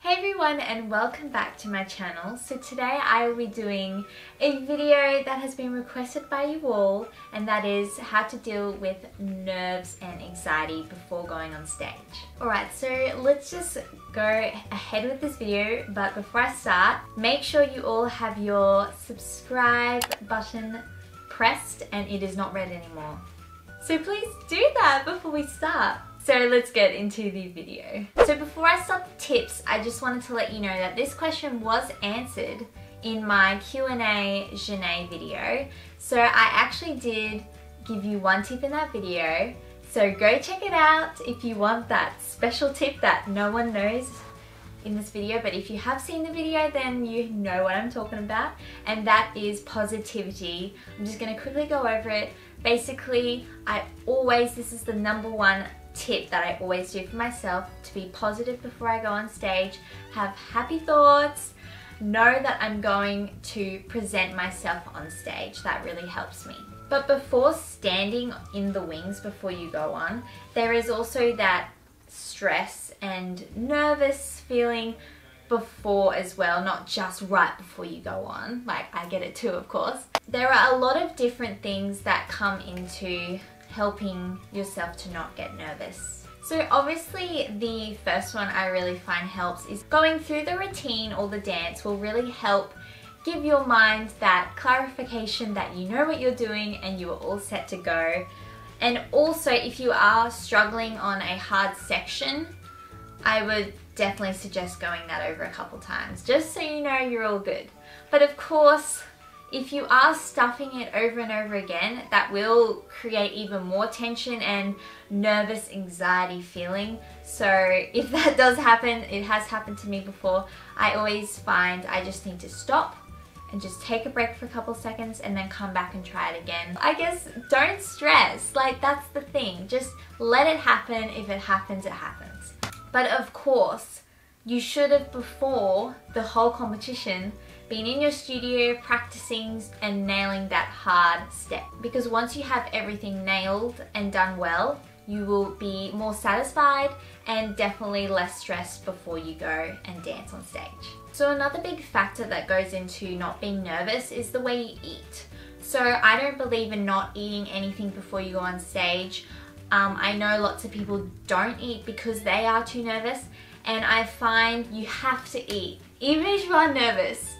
Hey everyone, and welcome back to my channel. So today I will be doing a video that has been requested by you all, and that is how to deal with nerves and anxiety before going on stage. Alright, so let's just go ahead with this video, but before I start, make sure you all have your subscribe button pressed and it is not red anymore. So please do that before we start. So let's get into the video. So before I start the tips, I just wanted to let you know that this question was answered in my Q&A Janae video. So I actually did give you one tip in that video. So go check it out if you want that special tip that no one knows in this video. But if you have seen the video, then you know what I'm talking about. And that is positivity. I'm just gonna quickly go over it. Basically, this is the #1 tip that I always do for myself, to be positive before I go on stage, have happy thoughts, know that I'm going to present myself on stage. That really helps me. But before standing in the wings before you go on, there is also that stress and nervous feeling before as well, not just right before you go on. Like, I get it too, of course. There are a lot of different things that come into helping yourself to not get nervous. So obviously the first one I really find helps is going through the routine or the dance will really help give your mind that clarification that you know what you're doing and you are all set to go. And also, if you are struggling on a hard section, I would definitely suggest going that over a couple times, just so you know you're all good. But of course, if you are stuffing it over and over again, that will create even more tension and nervous anxiety feeling. So if that does happen, it has happened to me before, I always find I just need to stop and just take a break for a couple seconds and then come back and try it again. I guess don't stress, like that's the thing. Just let it happen. If it happens, it happens. But of course, you should have, before the whole competition, been in your studio practicing and nailing that hard step. Because once you have everything nailed and done well, you will be more satisfied and definitely less stressed before you go and dance on stage. So another big factor that goes into not being nervous is the way you eat. So I don't believe in not eating anything before you go on stage. I know lots of people don't eat because they are too nervous, and I find you have to eat, even if you are nervous.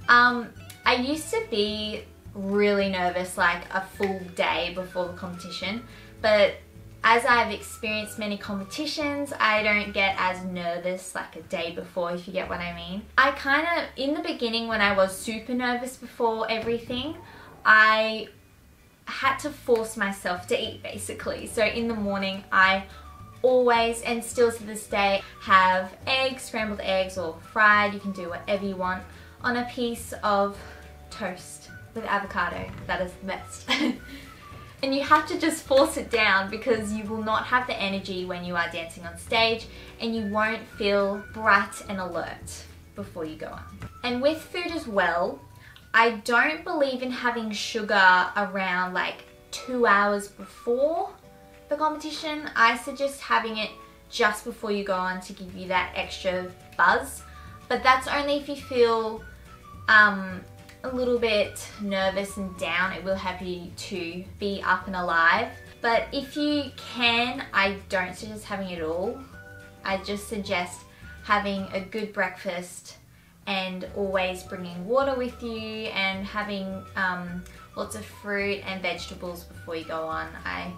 I used to be really nervous like a full day before the competition, but as I've experienced many competitions, I don't get as nervous like a day before, if you get what I mean. I kind of, in the beginning when I was super nervous before everything, I had to force myself to eat basically. So in the morning I always, and still to this day, have eggs, scrambled eggs or fried, you can do whatever you want, on a piece of toast with avocado. That is the best. And you have to just force it down because you will not have the energy when you are dancing on stage, and you won't feel bright and alert before you go on. And with food as well, I don't believe in having sugar around like 2 hours before the competition. I suggest having it just before you go on to give you that extra buzz. But that's only if you feel a little bit nervous and down. It will help you to be up and alive. But if you can, I don't suggest having it all. I just suggest having a good breakfast and always bringing water with you, and having lots of fruit and vegetables before you go on. I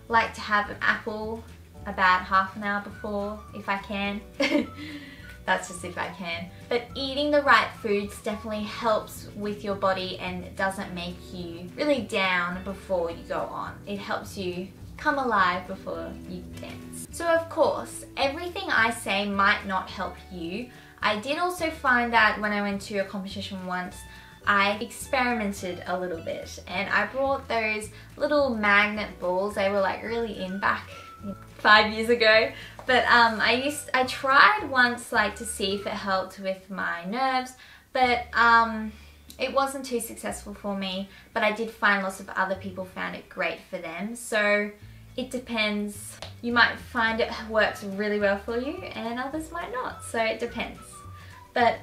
like to have an apple about half an hour before, if I can. That's just if I can. But eating the right foods definitely helps with your body and doesn't make you really down before you go on. It helps you come alive before you dance. So of course, everything I say might not help you. I did also find that when I went to a competition once, I experimented a little bit, and I brought those little magnet balls. They were like really in back 5 years ago. But I tried once like to see if it helped with my nerves, but it wasn't too successful for me. But I did find lots of other people found it great for them. So it depends. You might find it works really well for you and others might not. So it depends. But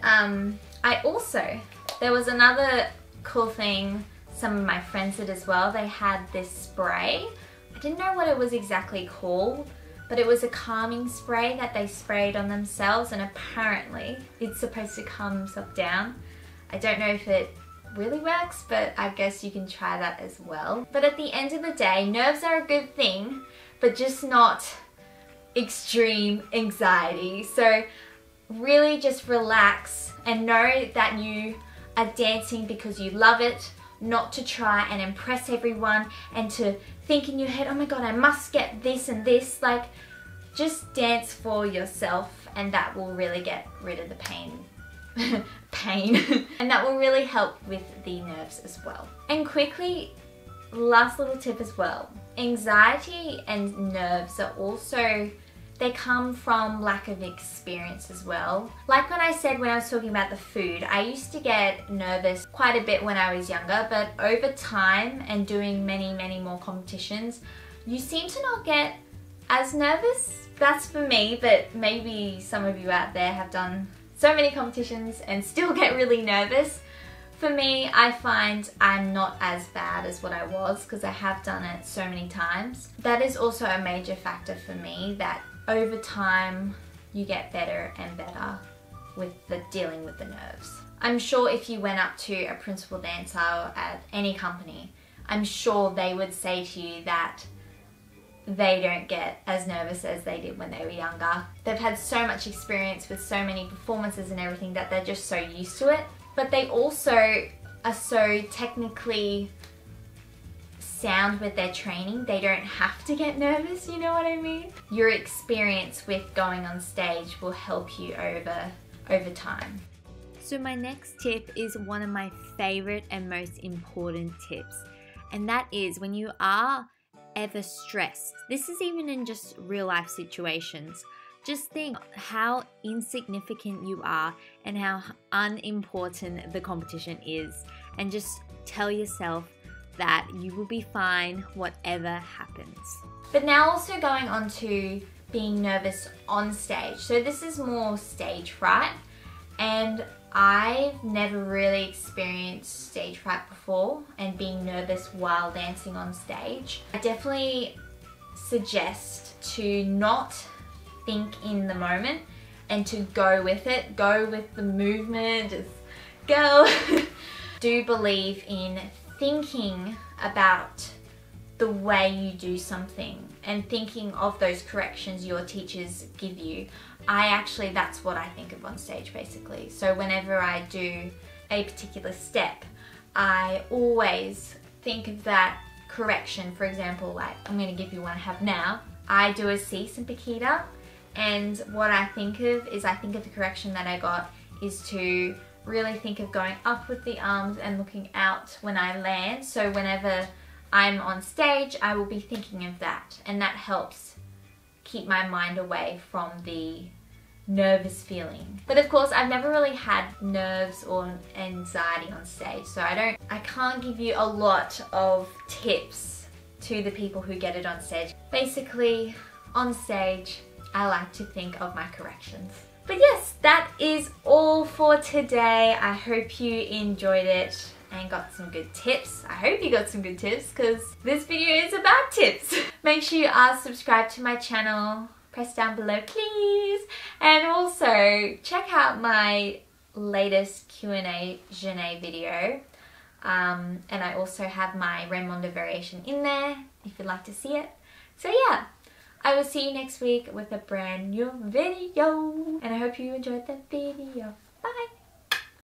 there was another cool thing some of my friends did as well. They had this spray. I didn't know what it was exactly called, but it was a calming spray that they sprayed on themselves, and apparently it's supposed to calm themselves down. I don't know if it really works, but I guess you can try that as well. But at the end of the day, nerves are a good thing, but just not extreme anxiety. So really just relax and know that you are dancing because you love it, not to try and impress everyone and to think in your head, oh my god, I must get this and this. Like, just dance for yourself, and that will really get rid of the pain. And that will really help with the nerves as well. And quickly, last little tip as well. Anxiety and nerves are also, they come from lack of experience as well. Like when I said when I was talking about the food, I used to get nervous quite a bit when I was younger, but over time and doing many more competitions, you seem to not get as nervous. That's for me, but maybe some of you out there have done so many competitions and still get really nervous. For me, I find I'm not as bad as what I was because I have done it so many times. That is also a major factor for me, that over time you get better and better with the dealing with the nerves. I'm sure if you went up to a principal dancer at any company, I'm sure they would say to you that they don't get as nervous as they did when they were younger. They've had so much experience with so many performances and everything that they're just so used to it. But they also are so technically sound with their training, they don't have to get nervous, you know what I mean? Your experience with going on stage will help you over time. So my next tip is one of my favorite and most important tips, and that is when you are ever stressed. This is even in just real life situations. Just think how insignificant you are and how unimportant the competition is, and just tell yourself that you will be fine whatever happens. But now also going on to being nervous on stage. So this is more stage fright, and I've never really experienced stage fright before and being nervous while dancing on stage. I definitely suggest to not think in the moment and to go with it, go with the movement, just go. Do believe in thinking about the way you do something and thinking of those corrections your teachers give you. That's what I think of on stage basically. So whenever I do a particular step, I always think of that correction. For example, like I'm going to give you one I have now. I do a cease and piquita, and what I think of is, I think of the correction that I got is to really think of going up with the arms and looking out when I land. So whenever I'm on stage, I will be thinking of that, and that helps keep my mind away from the nervous feeling. But of course, I've never really had nerves or anxiety on stage, so I can't give you a lot of tips to the people who get it on stage. Basically, on stage, I like to think of my corrections. But yes, that is all for today. I hope you enjoyed it and got some good tips. I hope you got some good tips, because this video is about tips. Make sure you are subscribed to my channel. Press down below, please. And also, check out my latest Q&A Genet video. And I also have my Raymonda variation in there, if you'd like to see it. So yeah, I will see you next week with a brand new video. And I hope you enjoyed the video. Bye!